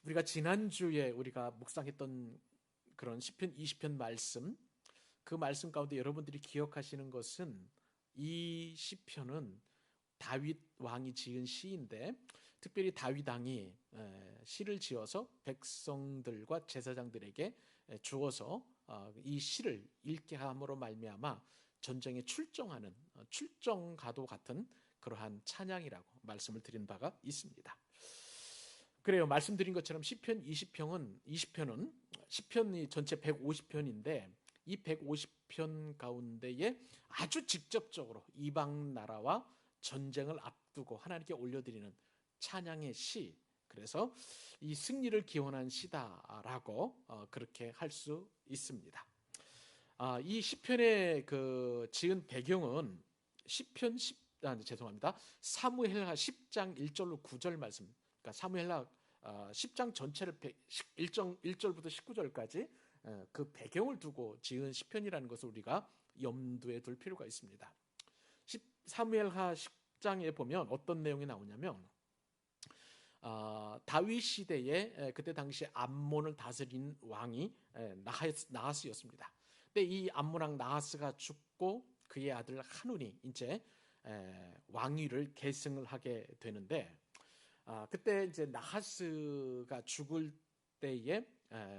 우리가 지난주에 우리가 묵상했던 그런 시편 20편 말씀, 그 말씀 가운데 여러분들이 기억하시는 것은 이 시편은 다윗 왕이 지은 시인데, 특별히 다윗 왕이 시를 지어서 백성들과 제사장들에게 주어서 이 시를 읽게 함으로 말미암아 전쟁에 출정하는 출정가도 같은 그러한 찬양이라고 말씀을 드린 바가 있습니다. 그래요. 말씀드린 것처럼 시편 20편은 시편이 전체 150편인데 이 150편 가운데에 아주 직접적으로 이방 나라와 전쟁을 앞두고 하나님께 올려드리는 찬양의 시, 그래서 이 승리를 기원한 시다라고 그렇게 할 수 있습니다. 이 시편의 그 지은 배경은 시편 10, 사무엘하 10장 1절로 9절 말씀, 그러니까 사무엘하 10장 전체를 1절부터 19절까지 그 배경을 두고 지은 시편이라는 것을 우리가 염두에 둘 필요가 있습니다. 사무엘하 10장에 보면 어떤 내용이 나오냐면 다윗 시대에 그때 당시 암몬을 다스린 왕이 나하스였습니다. 근데 이 암몬 왕 나하스가 죽고 그의 아들 한운이 이제 왕위를 계승을 하게 되는데, 그때 이제 나하스가 죽을 때에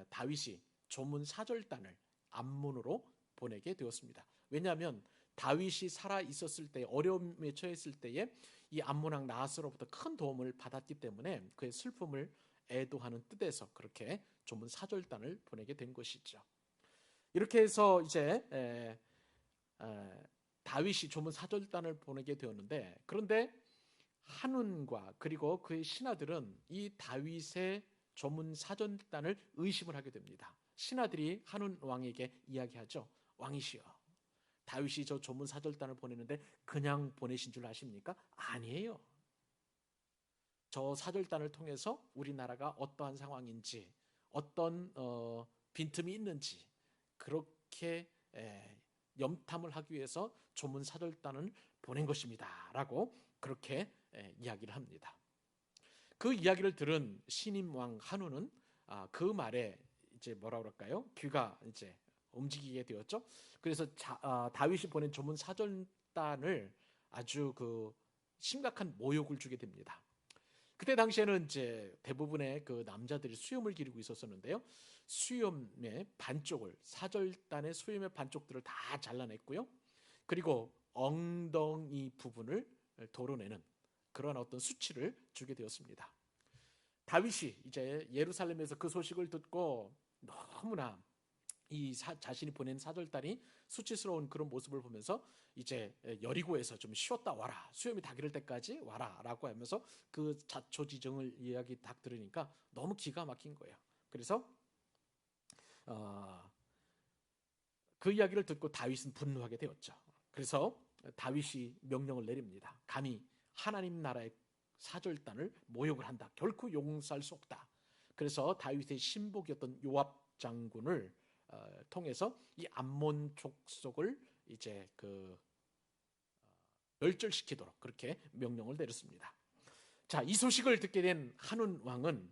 다윗이 조문 사절단을 암몬으로 보내게 되었습니다. 왜냐하면 다윗이 살아 있었을 때, 어려움에 처했을 때에 이 암몬 왕 나하스로부터 큰 도움을 받았기 때문에 그의 슬픔을 애도하는 뜻에서 그렇게 조문 사절단을 보내게 된 것이죠. 이렇게 해서 이제 다윗이 조문 사절단을 보내게 되었는데, 그런데 한운과 그리고 그의 신하들은 이 다윗의 조문 사절단을 의심을 하게 됩니다. 신하들이 한운 왕에게 이야기하죠. 왕이시여, 다윗이 저 조문 사절단을 보내는데 그냥 보내신 줄 아십니까? 아니에요. 저 사절단을 통해서 우리나라가 어떠한 상황인지, 어떤 빈틈이 있는지 그렇게 염탐을 하기 위해서 조문 사절단을 보낸 것입니다 라고 그렇게 이야기를 합니다. 그 이야기를 들은 신임 왕 한우는 그 말에 이제 뭐라 그럴까요? 귀가 이제 움직이게 되었죠. 그래서 다윗이 보낸 조문 사절단을 아주 그 심각한 모욕을 주게 됩니다. 그때 당시에는 이제 대부분의 그 남자들이 수염을 기르고 있었는데요. 수염의 반쪽을, 사절단의 수염의 반쪽들을 다 잘라냈고요. 그리고 엉덩이 부분을 도려내는 그런 어떤 수치를 주게 되었습니다. 다윗이 이제 예루살렘에서 그 소식을 듣고 너무나 자신이 보낸 사절단이 수치스러운 그런 모습을 보면서 이제 여리고에서 좀 쉬었다 와라, 수염이 다 기를 때까지 와라 라고 하면서 그 자초지정을 이야기 딱 들으니까 너무 기가 막힌 거예요. 그래서 그 이야기를 듣고 다윗은 분노하게 되었죠. 그래서 다윗이 명령을 내립니다. 감히 하나님 나라의 사절단을 모욕을 한다, 결코 용서할 수 없다. 그래서 다윗의 신복이었던 요압 장군을 통해서 이 암몬 족속을 이제 그 멸절시키도록 그렇게 명령을 내렸습니다. 자, 이 소식을 듣게 된 한운 왕은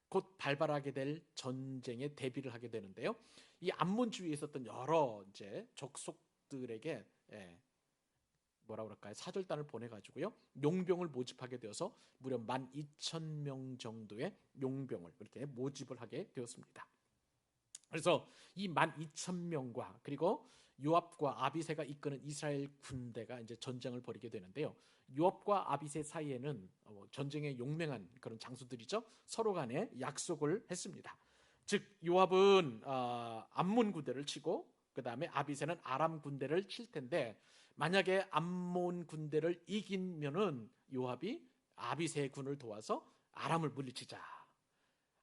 곧 발발하게 될 전쟁에 대비를 하게 되는데요. 이 암몬 주위에 있었던 여러 이제 족속들에게 뭐라 그럴까요? 사절단을 보내가지고요, 용병을 모집하게 되어서 무려 12,000명 정도의 용병을 그렇게 모집을 하게 되었습니다. 그래서 이 12,000명과 그리고 요압과 아비새가 이끄는 이스라엘 군대가 이제 전쟁을 벌이게 되는데요. 요압과 아비새 사이에는 전쟁에 용맹한 그런 장수들이죠. 서로 간에 약속을 했습니다. 즉 요압은 암몬 군대를 치고 그 다음에 아비새는 아람 군대를 칠 텐데, 만약에 암몬 군대를 이기면은 요압이 아비새 군을 도와서 아람을 물리치자.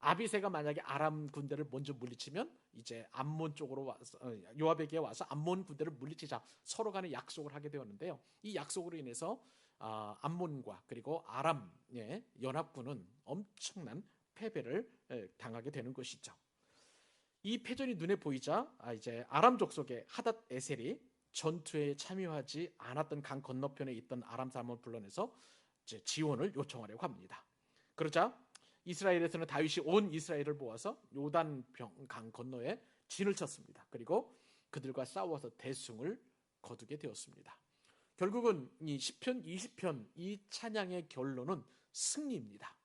아비새가 만약에 아람 군대를 먼저 물리치면 이제 암몬 쪽으로 와서 요압에게 와서 암몬 군대를 물리치자, 서로 간에 약속을 하게 되었는데요. 이 약속으로 인해서 암몬과 그리고 아람의 연합군은 엄청난 패배를 당하게 되는 것이죠. 이 패전이 눈에 보이자 이제 아람 족속의 하닷 에셀이 전투에 참여하지 않았던 강 건너편에 있던 아람 사람을 불러내서 이제 지원을 요청하려고 합니다. 그러자 이스라엘에서는 다윗이 온 이스라엘을 모아서 요단 강 건너에 진을 쳤습니다. 그리고 그들과 싸워서 대승을 거두게 되었습니다. 결국은 이 시편 20편 이 찬양의 결론은 승리입니다.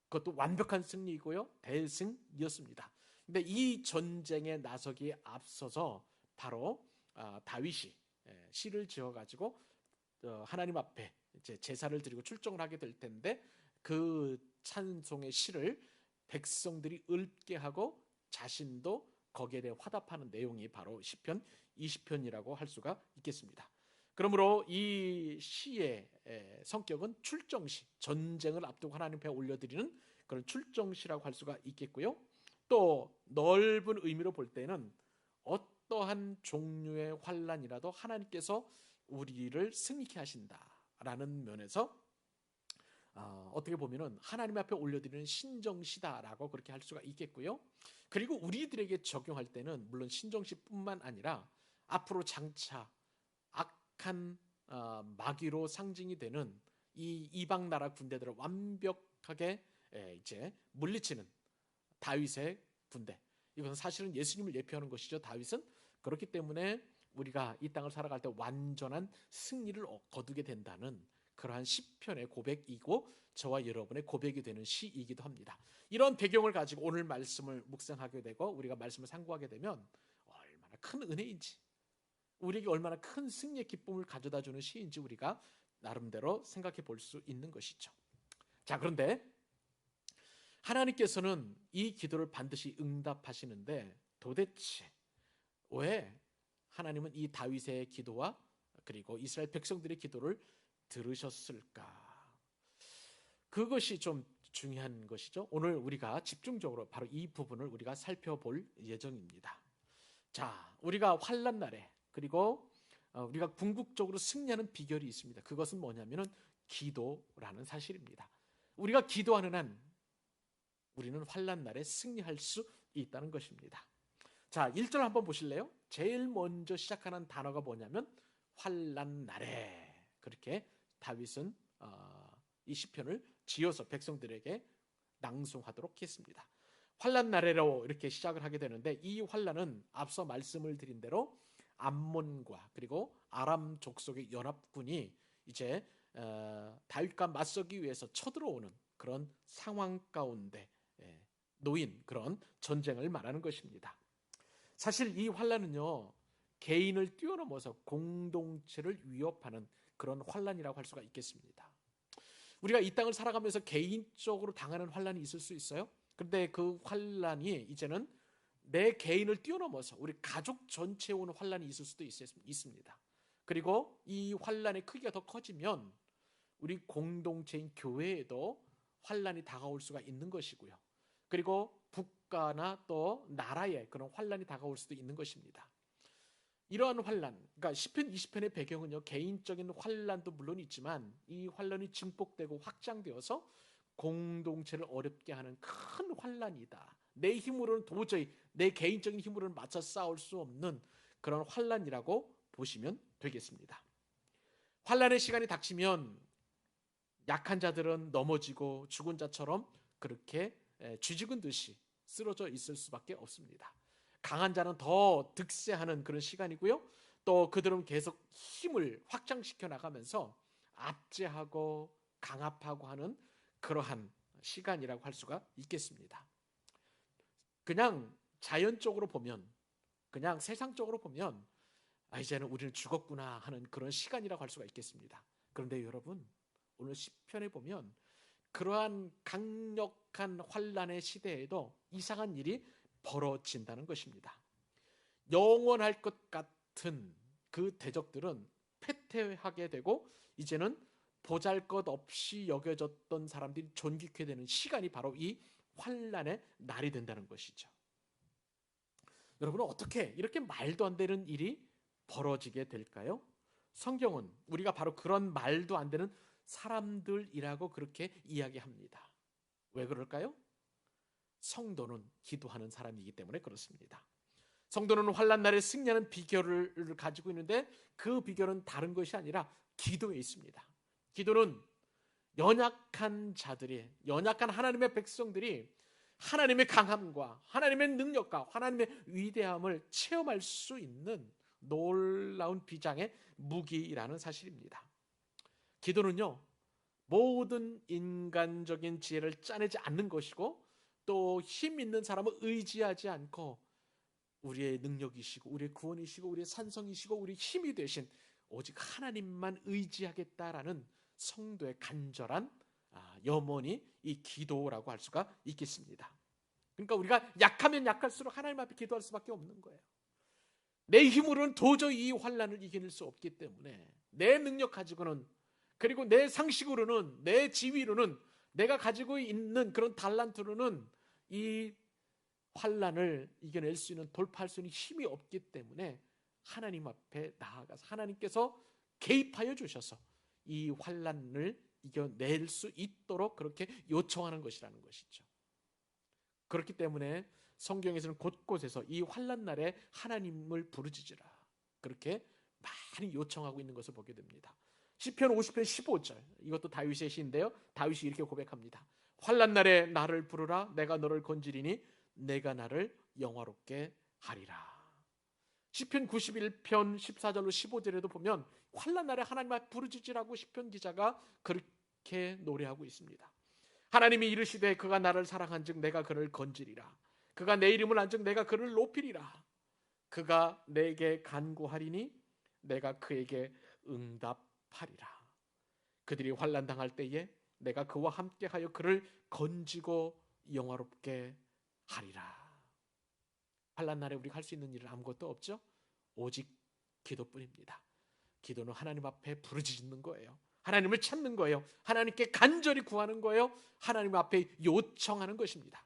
그것도 완벽한 승리이고요, 대승이었습니다. 근데 이 전쟁에 나서기에 앞서서 바로 다윗이 시를 지어가지고 하나님 앞에 이제 제사를 드리고 출정을 하게 될 텐데, 그 찬송의 시를 백성들이 읊게 하고 자신도 거기에 대해 화답하는 내용이 바로 시편 20편이라고 할 수가 있겠습니다. 그러므로 이 시의 성격은 출정시, 전쟁을 앞두고 하나님 앞에 올려드리는 그런 출정시라고 할 수가 있겠고요. 또 넓은 의미로 볼 때는 어떠한 종류의 환난이라도 하나님께서 우리를 승리케 하신다라는 면에서 어떻게 보면은 하나님 앞에 올려드리는 신정시다라고 그렇게 할 수가 있겠고요. 그리고 우리들에게 적용할 때는 물론 신정시뿐만 아니라 앞으로 장차 악한 마귀로 상징이 되는 이 이방 나라 군대들을 완벽하게 이제 물리치는 다윗의 군대, 이것은 사실은 예수님을 예표하는 것이죠. 다윗은 그렇기 때문에 우리가 이 땅을 살아갈 때 완전한 승리를 거두게 된다는 그러한 시편의 고백이고 저와 여러분의 고백이 되는 시이기도 합니다. 이런 배경을 가지고 오늘 말씀을 묵상하게 되고 우리가 말씀을 상고하게 되면 얼마나 큰 은혜인지, 우리에게 얼마나 큰 승리의 기쁨을 가져다주는 시인지 우리가 나름대로 생각해 볼 수 있는 것이죠. 자, 그런데 하나님께서는 이 기도를 반드시 응답하시는데 도대체 왜 하나님은 이 다윗의 기도와 그리고 이스라엘 백성들의 기도를 들으셨을까? 그것이 좀 중요한 것이죠. 오늘 우리가 집중적으로 바로 이 부분을 우리가 살펴볼 예정입니다. 자, 우리가 환난 날에 그리고 우리가 궁극적으로 승리하는 비결이 있습니다. 그것은 뭐냐면은 기도라는 사실입니다. 우리가 기도하는 한 우리는 환난 날에 승리할 수 있다는 것입니다. 자, 1절 한번 보실래요? 제일 먼저 시작하는 단어가 뭐냐면 환난 날에, 그렇게 다윗은 이 시편을 지어서 백성들에게 낭송하도록 했습니다. 환난 날에로 이렇게 시작을 하게 되는데, 이 환난은 앞서 말씀을 드린 대로 암몬과 그리고 아람 족속의 연합군이 이제 다윗과 맞서기 위해서 쳐들어오는 그런 상황 가운데 놓인 그런 전쟁을 말하는 것입니다. 사실 이 환난은요, 개인을 뛰어넘어서 공동체를 위협하는 그런 환난이라고 할 수가 있겠습니다. 우리가 이 땅을 살아가면서 개인적으로 당하는 환난이 있을 수 있어요. 그런데 그 환난이 이제는 내 개인을 뛰어넘어서 우리 가족 전체에 오는 환난이 있을 수도 있습니다. 그리고 이 환난의 크기가 더 커지면 우리 공동체인 교회에도 환난이 다가올 수가 있는 것이고요. 그리고 국가나 또 나라에 그런 환난이 다가올 수도 있는 것입니다. 이러한 환난, 그러니까 시편 20편의 배경은요, 개인적인 환난도 물론 있지만 이 환난이 증폭되고 확장되어서 공동체를 어렵게 하는 큰 환난이다. 내 힘으로는 도저히, 내 개인적인 힘으로는 맞서 싸울 수 없는 그런 환난이라고 보시면 되겠습니다. 환난의 시간이 닥치면 약한 자들은 넘어지고 죽은 자처럼 그렇게 쥐죽은 듯이 쓰러져 있을 수밖에 없습니다. 강한 자는 더 득세하는 그런 시간이고요. 또 그들은 계속 힘을 확장시켜 나가면서 압제하고 강압하고 하는 그러한 시간이라고 할 수가 있겠습니다. 그냥 자연적으로 보면, 그냥 세상적으로 보면 이제는 우리는 죽었구나 하는 그런 시간이라고 할 수가 있겠습니다. 그런데 여러분, 오늘 시편에 보면 그러한 강력한 환난의 시대에도 이상한 일이 벌어진다는 것입니다. 영원할 것 같은 그 대적들은 패퇴하게 되고 이제는 보잘것없이 여겨졌던 사람들이 존귀케 되는 시간이 바로 이 환난의 날이 된다는 것이죠. 여러분은 어떻게 이렇게 말도 안 되는 일이 벌어지게 될까요? 성경은 우리가 바로 그런 말도 안 되는 사람들이라고 그렇게 이야기합니다. 왜 그럴까요? 성도는 기도하는 사람이기 때문에 그렇습니다. 성도는 환난 날에 승리하는 비결을 가지고 있는데 그 비결은 다른 것이 아니라 기도에 있습니다. 기도는 연약한 자들이, 연약한 하나님의 백성들이 하나님의 강함과 하나님의 능력과 하나님의 위대함을 체험할 수 있는 놀라운 비장의 무기라는 사실입니다. 기도는요, 모든 인간적인 지혜를 짜내지 않는 것이고, 또 힘 있는 사람을 의지하지 않고 우리의 능력이시고 우리의 구원이시고 우리의 산성이시고 우리의 힘이 되신 오직 하나님만 의지하겠다라는 성도의 간절한 염원이 이 기도라고 할 수가 있겠습니다. 그러니까 우리가 약하면 약할수록 하나님 앞에 기도할 수밖에 없는 거예요. 내 힘으로는 도저히 이 환난을 이겨낼 수 없기 때문에 내 능력 가지고는, 그리고 내 상식으로는, 내 지위로는, 내가 가지고 있는 그런 달란트로는 이 환난을 이겨낼 수 있는, 돌파할 수 있는 힘이 없기 때문에 하나님 앞에 나아가서 하나님께서 개입하여 주셔서 이 환난을 이겨낼 수 있도록 그렇게 요청하는 것이라는 것이죠. 그렇기 때문에 성경에서는 곳곳에서 이 환난 날에 하나님을 부르짖으라, 그렇게 많이 요청하고 있는 것을 보게 됩니다. 시편 50편 15절, 이것도 다윗의 시인데요, 다윗이 이렇게 고백합니다. 환난 날에 나를 부르라, 내가 너를 건지리니 내가 나를 영화롭게 하리라. 시편 91편 14절로 15절에도 보면 환난 날에 하나님 앞에 부르짖으라고 시편 기자가 그렇게 노래하고 있습니다. 하나님이 이르시되 그가 나를 사랑한즉 내가 그를 건지리라. 그가 내 이름을 안즉 내가 그를 높이리라. 그가 내게 간구하리니 내가 그에게 응답하리라. 그들이 환난 당할 때에 내가 그와 함께하여 그를 건지고 영화롭게 하리라. 환난 날에 우리가 할 수 있는 일은 아무것도 없죠. 오직 기도뿐입니다. 기도는 하나님 앞에 부르짖는 거예요. 하나님을 찾는 거예요. 하나님께 간절히 구하는 거예요. 하나님 앞에 요청하는 것입니다.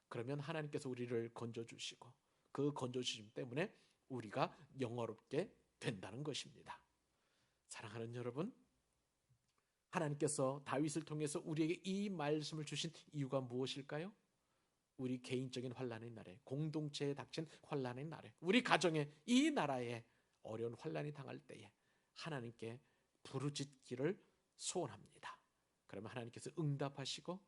그러면 하나님께서 우리를 건져주시고 그 건져주심 때문에 우리가 영화롭게 된다는 것입니다. 사랑하는 여러분, 하나님께서 다윗을 통해서 우리에게 이 말씀을 주신 이유가 무엇일까요? 우리 개인적인 환난의 날에, 공동체에 닥친 환난의 날에, 우리 가정에, 이 나라에 어려운 환난이 당할 때에 하나님께 부르짖기를 소원합니다. 그러면 하나님께서 응답하시고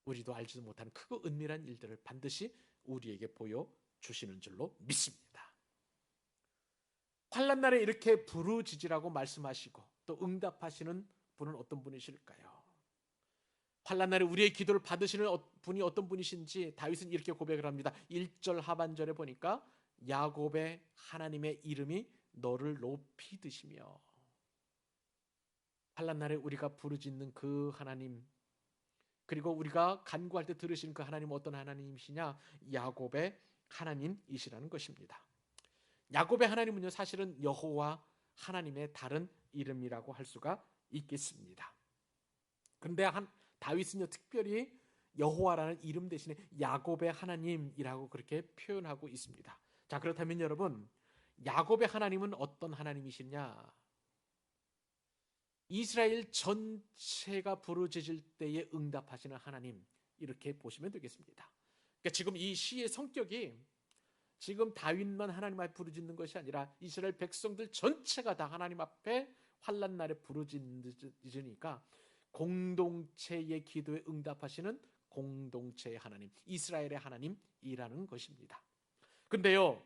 우리도 알지도 못하는 크고 은밀한 일들을 반드시 우리에게 보여주시는 줄로 믿습니다. 환난 날에 이렇게 부르짖으라고 말씀하시고 또 응답하시는 분은 어떤 분이실까요? 환난 날에 우리의 기도를 받으시는 분이 어떤 분이신지 다윗은 이렇게 고백을 합니다. 1절 하반절에 보니까 야곱의 하나님의 이름이 너를 높이 드시며, 환난 날에 우리가 부르짖는 그 하나님, 그리고 우리가 간구할 때 들으시는 그 하나님은 어떤 하나님이시냐? 야곱의 하나님이시라는 것입니다. 야곱의 하나님은요, 사실은 여호와 하나님의 다른 이름이라고 할 수가 있겠습니다. 그런데 다윗은요, 특별히 여호와라는 이름 대신에 야곱의 하나님이라고 그렇게 표현하고 있습니다. 자, 그렇다면 여러분, 야곱의 하나님은 어떤 하나님이시냐? 이스라엘 전체가 부르짖을 때에 응답하시는 하나님, 이렇게 보시면 되겠습니다. 그러니까 지금 이 시의 성격이 지금 다윗만 하나님 앞에 부르짖는 것이 아니라 이스라엘 백성들 전체가 다 하나님 앞에 환난 날에 부르짖으니까 공동체의 기도에 응답하시는 공동체의 하나님, 이스라엘의 하나님이라는 것입니다. 근데요,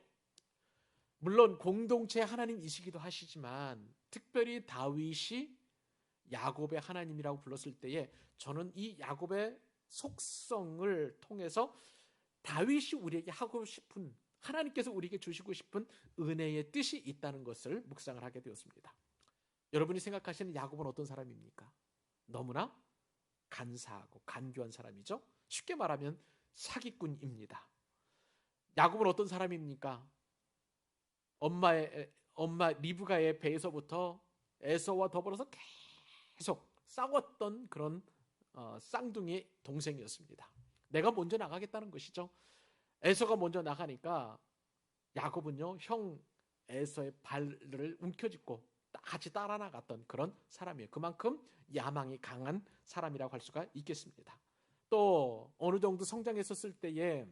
물론 공동체의 하나님이시기도 하시지만 특별히 다윗이 야곱의 하나님이라고 불렀을 때에 저는 이 야곱의 속성을 통해서 다윗이 우리에게 하고 싶은, 하나님께서 우리에게 주시고 싶은 은혜의 뜻이 있다는 것을 묵상을 하게 되었습니다. 여러분이 생각하시는 야곱은 어떤 사람입니까? 너무나 간사하고 간교한 사람이죠. 쉽게 말하면 사기꾼입니다. 야곱은 어떤 사람입니까? 엄마 리브가의 배에서부터 에서와 더불어서 계속 싸웠던 그런 쌍둥이 동생이었습니다. 내가 먼저 나가겠다는 것이죠. 에서가 먼저 나가니까 야곱은요, 형 에서의 발을 움켜쥐고 같이 따라 나갔던 그런 사람이에요. 그만큼 야망이 강한 사람이라고 할 수가 있겠습니다. 또 어느 정도 성장했었을 때에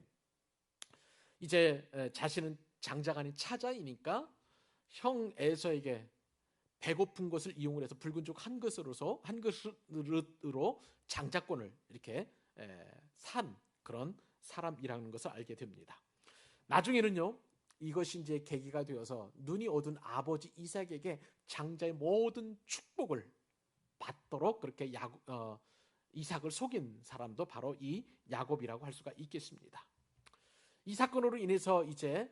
이제 자신은 장자가 아닌 차자이니까 형 에서에게 배고픈 것을 이용을 해서 붉은 족 한 그릇으로 장자권을 이렇게 산 그런 사람이라는 것을 알게 됩니다. 나중에는요, 이것이 이제 계기가 되어서 눈이 어두운 아버지 이삭에게 장자의 모든 축복을 받도록 그렇게 이삭을 속인 사람도 바로 이 야곱이라고 할 수가 있겠습니다. 이 사건으로 인해서 이제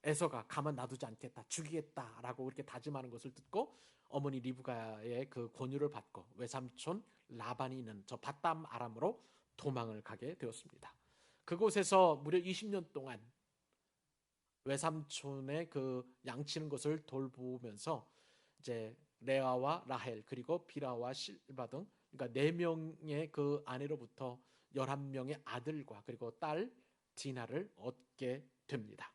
에서가 가만 놔두지 않겠다, 죽이겠다라고 그렇게 다짐하는 것을 듣고 어머니 리브가의 그 권유를 받고 외삼촌 라반이 있는 저 밧담 아람으로 도망을 가게 되었습니다. 그곳에서 무려 20년 동안 외삼촌의 그 양치는 것을 돌보면서 이제 레아와 라헬 그리고 비라와 실바 등 그러니까 4명의 그 아내로부터 11명의 아들과 그리고 딸 디나를 얻게 됩니다.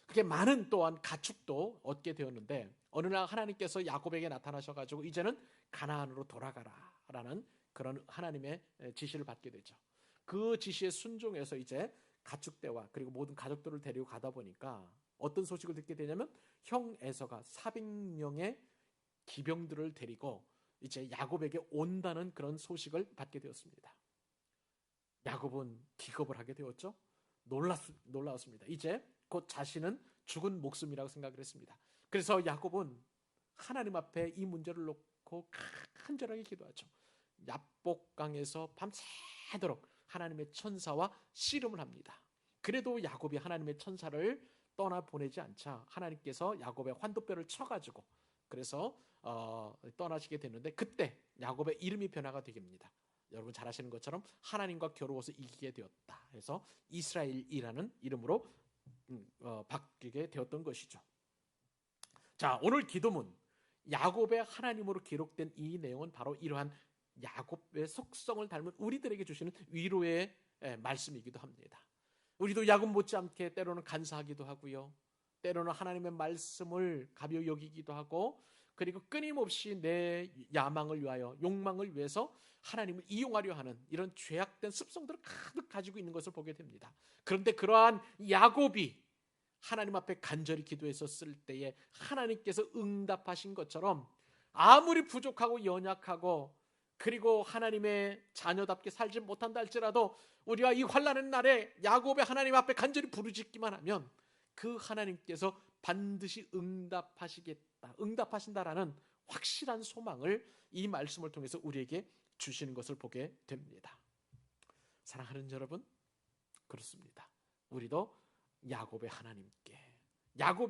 그게 많은 또한 가축도 얻게 되었는데 어느 날 하나님께서 야곱에게 나타나셔가지고 이제는 가나안으로 돌아가라라는 그런 하나님의 지시를 받게 되죠. 그 지시에 순종해서 이제 가축대와 그리고 모든 가족들을 데리고 가다 보니까 어떤 소식을 듣게 되냐면 형 에서가 400명의 기병들을 데리고 이제 야곱에게 온다는 그런 소식을 받게 되었습니다. 야곱은 기겁을 하게 되었죠. 놀라웠습니다. 이제 곧 자신은 죽은 목숨이라고 생각을 했습니다. 그래서 야곱은 하나님 앞에 이 문제를 놓고 간절하게 기도하죠. 야복강에서 밤새도록 하나님의 천사와 씨름을 합니다. 그래도 야곱이 하나님의 천사를 떠나보내지 않자 하나님께서 야곱의 환도뼈를 쳐가지고 그래서 떠나시게 됐는데 그때 야곱의 이름이 변화가 되게 됩니다. 여러분 잘 아시는 것처럼 하나님과 겨루어서 이기게 되었다. 그래서 이스라엘이라는 이름으로 바뀌게 되었던 것이죠. 자, 오늘 기도문 야곱의 하나님으로 기록된 이 내용은 바로 이러한 야곱의 속성을 닮은 우리들에게 주시는 위로의 말씀이기도 합니다. 우리도 야곱 못지않게 때로는 간사하기도 하고요. 때로는 하나님의 말씀을 가벼이 여기기도 하고 그리고 끊임없이 내 야망을 위하여 욕망을 위해서 하나님을 이용하려 하는 이런 죄악된 습성들을 가득 가지고 있는 것을 보게 됩니다. 그런데 그러한 야곱이 하나님 앞에 간절히 기도했었을 때에 하나님께서 응답하신 것처럼 아무리 부족하고 연약하고 그리고 하나님의 자녀답게 살지 못한다 할지라도 우리가 이 환난의 날에 야곱의 하나님 앞에 간절히 부르짖기만 하면 그 하나님께서 반드시 응답하신다라는 확실한 소망을 이 말씀을 통해서 우리에게 주시는 것을 보게 됩니다. 사랑하는 여러분, 그렇습니다. 우리도 야곱이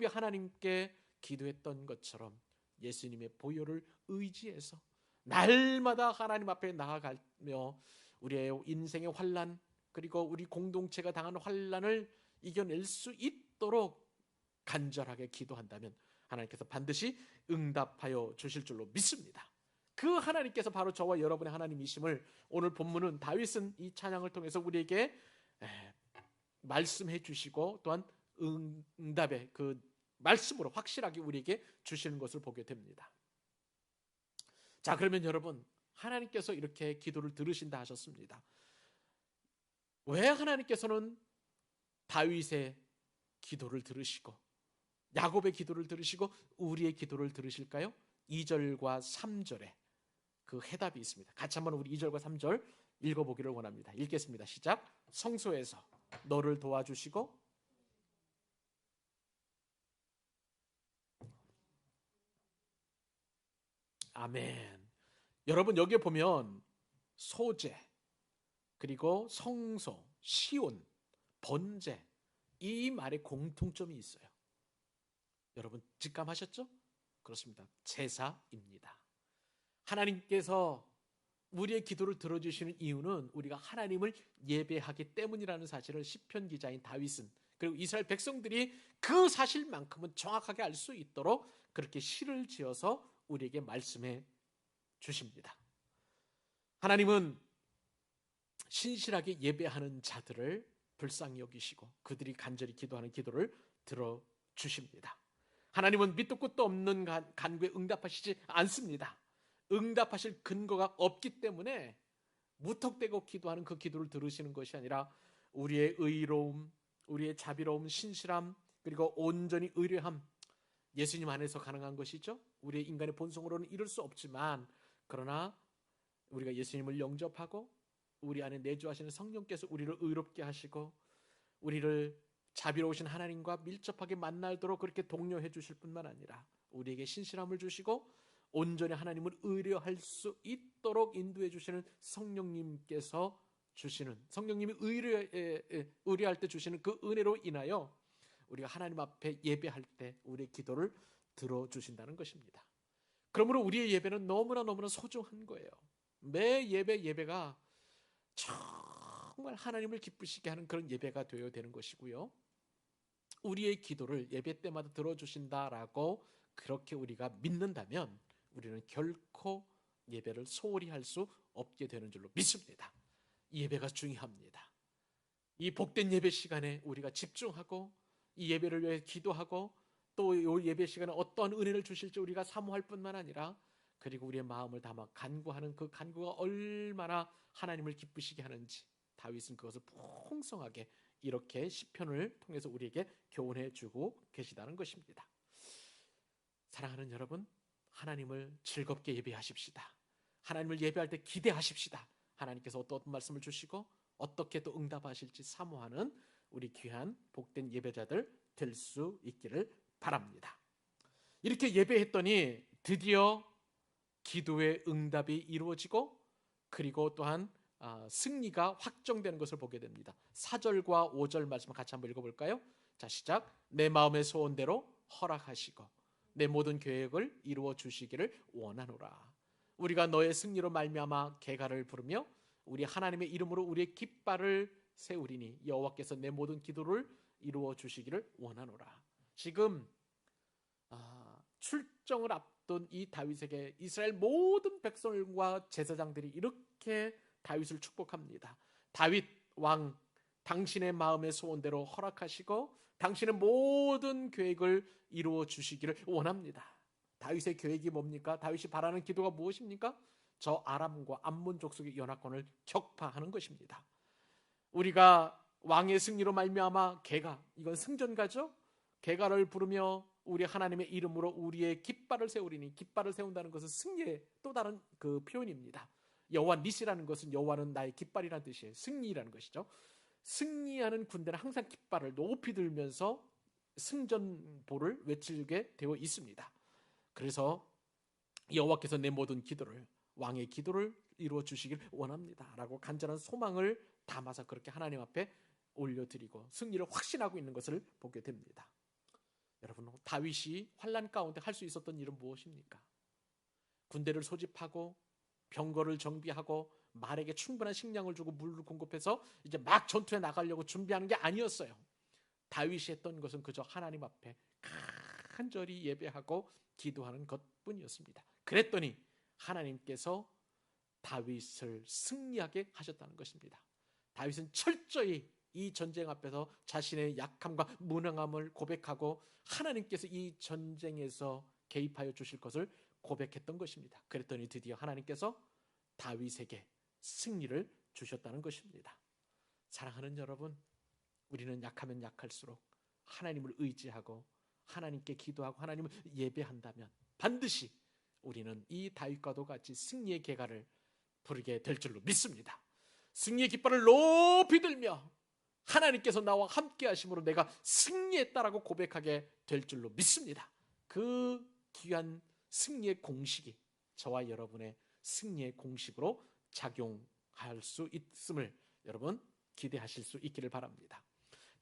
하나님께 기도했던 것처럼 예수님의 보혈을 의지해서 날마다 하나님 앞에 나아가며 우리의 인생의 환난 그리고 우리 공동체가 당하는 환난을 이겨낼 수 있도록 간절하게 기도한다면 하나님께서 반드시 응답하여 주실 줄로 믿습니다. 그 하나님께서 바로 저와 여러분의 하나님이심을 오늘 본문은 다윗은 이 찬양을 통해서 우리에게 말씀해 주시고 또한 응답의 그 말씀으로 확실하게 우리에게 주시는 것을 보게 됩니다. 자, 그러면 여러분 하나님께서 이렇게 기도를 들으신다 하셨습니다. 왜 하나님께서는 다윗의 기도를 들으시고 야곱의 기도를 들으시고 우리의 기도를 들으실까요? 2절과 3절에 그 해답이 있습니다. 같이 한번 우리 2절과 3절 읽어보기를 원합니다. 읽겠습니다. 시작. 성소에서 너를 도와주시고 아멘. 여러분 여기에 보면 소재 그리고 성소, 시온, 번제 이 말에 공통점이 있어요. 여러분 직감하셨죠? 그렇습니다. 제사입니다. 하나님께서 우리의 기도를 들어주시는 이유는 우리가 하나님을 예배하기 때문이라는 사실을 시편 기자인 다윗은 그리고 이스라엘 백성들이 그 사실만큼은 정확하게 알 수 있도록 그렇게 시를 지어서 우리에게 말씀해 주십니다. 하나님은 신실하게 예배하는 자들을 불쌍히 여기시고 그들이 간절히 기도하는 기도를 들어주십니다. 하나님은 밑도 끝도 없는 간구에 응답하시지 않습니다. 응답하실 근거가 없기 때문에 무턱대고 기도하는 그 기도를 들으시는 것이 아니라 우리의 의로움, 우리의 자비로움, 신실함, 그리고 온전히 의뢰함 예수님 안에서 가능한 것이죠. 우리의 인간의 본성으로는 이룰 수 없지만, 그러나 우리가 예수님을 영접하고 우리 안에 내주하시는 성령께서 우리를 의롭게 하시고 우리를 자비로우신 하나님과 밀접하게 만나도록 그렇게 독려해 주실 뿐만 아니라 우리에게 신실함을 주시고 온전히 하나님을 의뢰할 수 있도록 인도해 주시는 성령님께서 주시는, 성령님이 의뢰할 때 주시는 그 은혜로 인하여 우리가 하나님 앞에 예배할 때 우리의 기도를 들어주신다는 것입니다. 그러므로 우리의 예배는 너무나 소중한 거예요. 매 예배가 정말 하나님을 기쁘시게 하는 그런 예배가 되어야 되는 것이고요. 우리의 기도를 예배 때마다 들어주신다라고 그렇게 우리가 믿는다면 우리는 결코 예배를 소홀히 할 수 없게 되는 줄로 믿습니다. 이 예배가 중요합니다. 이 복된 예배 시간에 우리가 집중하고 이 예배를 위해 기도하고 또 이 예배 시간에 어떠한 은혜를 주실지 우리가 사모할 뿐만 아니라 그리고 우리의 마음을 담아 간구하는 그 간구가 얼마나 하나님을 기쁘시게 하는지 다윗은 그것을 풍성하게 이렇게 시편을 통해서 우리에게 교훈해 주고 계시다는 것입니다. 사랑하는 여러분, 하나님을 즐겁게 예배하십시다. 하나님을 예배할 때 기대하십시다. 하나님께서 어떤 말씀을 주시고 어떻게 또 응답하실지 사모하는 우리 귀한 복된 예배자들 될 수 있기를 바랍니다. 이렇게 예배했더니 드디어 기도의 응답이 이루어지고 그리고 또한 승리가 확정되는 것을 보게 됩니다. 4절과 5절 말씀을 같이 한번 읽어볼까요? 자, 시작. 내 마음의 소원대로 허락하시고 내 모든 계획을 이루어 주시기를 원하노라. 우리가 너의 승리로 말미암아 개가를 부르며 우리 하나님의 이름으로 우리의 깃발을 세우리니 여호와께서 내 모든 기도를 이루어 주시기를 원하노라. 지금 출정을 앞둔 이 다윗에게 이스라엘 모든 백성과 제사장들이 이렇게 다윗을 축복합니다. 다윗 왕, 당신의 마음의 소원대로 허락하시고 당신의 모든 계획을 이루어 주시기를 원합니다. 다윗의 계획이 뭡니까? 다윗이 바라는 기도가 무엇입니까? 저 아람과 암몬 족속의 연합군을 격파하는 것입니다. 우리가 왕의 승리로 말미암아 개가, 이건 승전가죠? 개가를 부르며 우리 하나님의 이름으로 우리의 깃발을 세우리니, 깃발을 세운다는 것은 승리의 또 다른 그 표현입니다. 여호와 니시라는 것은 여호와는 나의 깃발이라는 뜻이에요. 승리라는 것이죠. 승리하는 군대는 항상 깃발을 높이 들면서 승전보를 외치게 되어 있습니다. 그래서 여호와께서 내 모든 기도를, 왕의 기도를 이루어 주시길 원합니다 라고 간절한 소망을 담아서 그렇게 하나님 앞에 올려드리고 승리를 확신하고 있는 것을 보게 됩니다. 여러분, 다윗이 환난 가운데 할 수 있었던 일은 무엇입니까? 군대를 소집하고 병거를 정비하고 말에게 충분한 식량을 주고 물을 공급해서 이제 막 전투에 나가려고 준비하는 게 아니었어요. 다윗이 했던 것은 그저 하나님 앞에 간절히 예배하고 기도하는 것뿐이었습니다. 그랬더니 하나님께서 다윗을 승리하게 하셨다는 것입니다. 다윗은 철저히 이 전쟁 앞에서 자신의 약함과 무능함을 고백하고 하나님께서 이 전쟁에서 개입하여 주실 것을 고백했던 것입니다. 그랬더니 드디어 하나님께서 다윗에게 승리를 주셨다는 것입니다. 사랑하는 여러분, 우리는 약하면 약할수록 하나님을 의지하고 하나님께 기도하고 하나님을 예배한다면 반드시 우리는 이 다윗과도 같이 승리의 계가를 부르게 될 줄로 믿습니다. 승리의 깃발을 높이 들며 하나님께서 나와 함께 하심으로 내가 승리했다라고 고백하게 될 줄로 믿습니다. 그 귀한 승리의 공식이 저와 여러분의 승리의 공식으로 작용할 수 있음을 여러분 기대하실 수 있기를 바랍니다.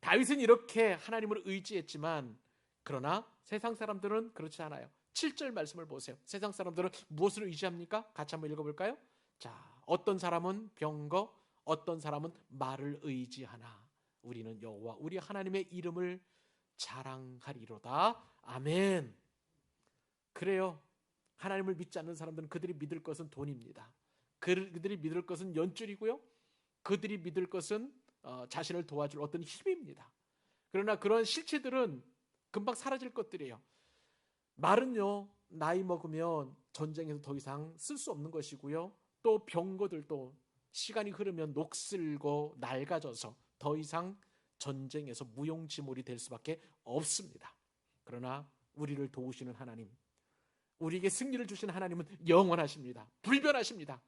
다윗은 이렇게 하나님을 의지했지만 그러나 세상 사람들은 그렇지 않아요. 7절 말씀을 보세요. 세상 사람들은 무엇을 의지합니까? 같이 한번 읽어볼까요? 자, 어떤 사람은 병거, 어떤 사람은 말을 의지하나 우리는 여호와 우리 하나님의 이름을 자랑하리로다. 아멘. 그래요. 하나님을 믿지 않는 사람들은 그들이 믿을 것은 돈입니다. 그들이 믿을 것은 연줄이고요. 그들이 믿을 것은 자신을 도와줄 어떤 힘입니다. 그러나 그런 실체들은 금방 사라질 것들이에요. 말은요, 나이 먹으면 전쟁에서 더 이상 쓸 수 없는 것이고요. 또 병거들도 시간이 흐르면 녹슬고 낡아져서 더 이상 전쟁에서 무용지물이 될 수밖에 없습니다. 그러나 우리를 도우시는 하나님, 우리에게 승리를 주시는 하나님은 영원하십니다. 불변하십니다.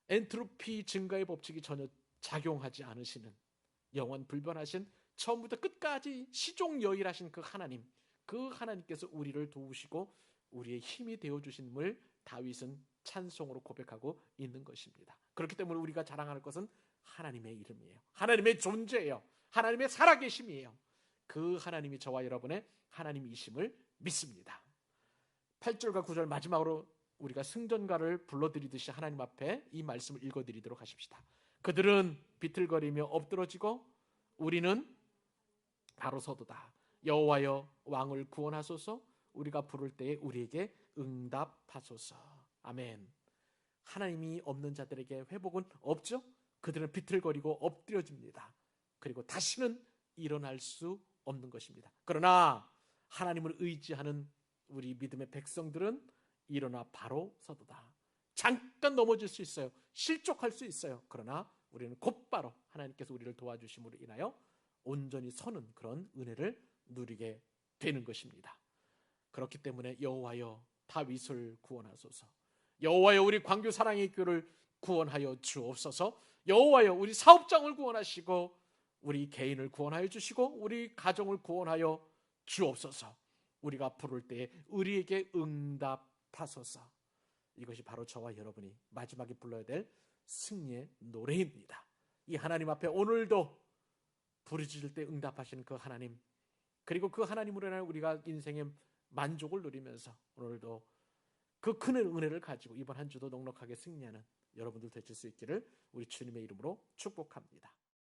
엔트로피 증가의 법칙이 전혀 작용하지 않으시는 영원 불변하신 처음부터 끝까지 시종여일하신 그 하나님, 그 하나님께서 우리를 도우시고 우리의 힘이 되어주심을 다윗은 찬송으로 고백하고 있는 것입니다. 그렇기 때문에 우리가 자랑할 것은 하나님의 이름이에요. 하나님의 존재예요. 하나님의 살아계심이에요. 그 하나님이 저와 여러분의 하나님이심을 믿습니다. 8절과 9절 마지막으로 우리가 승전가를 불러드리듯이 하나님 앞에 이 말씀을 읽어드리도록 하십시다. 그들은 비틀거리며 엎드러지고 우리는 바로 서도다. 여호와여 왕을 구원하소서. 우리가 부를 때에 우리에게 응답하소서. 아멘. 하나님이 없는 자들에게 회복은 없죠. 그들은 비틀거리고 엎드려집니다. 그리고 다시는 일어날 수 없는 것입니다. 그러나 하나님을 의지하는 우리 믿음의 백성들은 일어나 바로 서도다. 잠깐 넘어질 수 있어요. 실족할 수 있어요. 그러나 우리는 곧바로 하나님께서 우리를 도와주심으로 인하여 온전히 서는 그런 은혜를 누리게 되는 것입니다. 그렇기 때문에 여호와여 다윗을 구원하소서. 여호와여 우리 광교 사랑의 교를 구원하여 주옵소서. 여호와여 우리 사업장을 구원하시고 우리 개인을 구원하여 주시고 우리 가정을 구원하여 주옵소서. 우리가 부를 때에 우리에게 응답하소서. 이것이 바로 저와 여러분이 마지막에 불러야 될 승리의 노래입니다. 이 하나님 앞에 오늘도 부르짖을 때 응답하시는 그 하나님, 그리고 그 하나님으로 인하여 우리가 인생의 만족을 누리면서 오늘도 그 큰 은혜를 가지고 이번 한 주도 넉넉하게 승리하는 여러분들 되실 수 있기를 우리 주님의 이름으로 축복합니다.